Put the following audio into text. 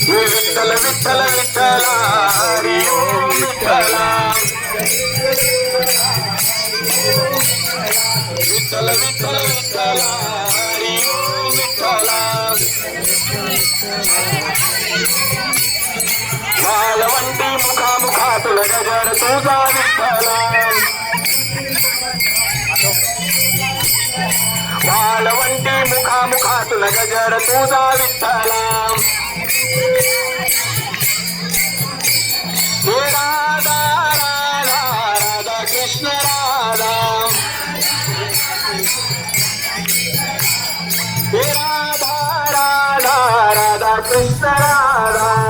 विठ्ठल विठ्ठल विठ्ठला हरी ओम विठ्ठला विठ्ठल विठ्ठल विठ्ठला हरी ओम विठ्ठला वालवंटी मुखामुखातून गजर तुझा विठ्ठला वालवंटी मुखामुखातून गजर तुझा विठ्ठला राधा राधा राधा कृष्ण राधा राधा राधा राधा कृष्ण राधा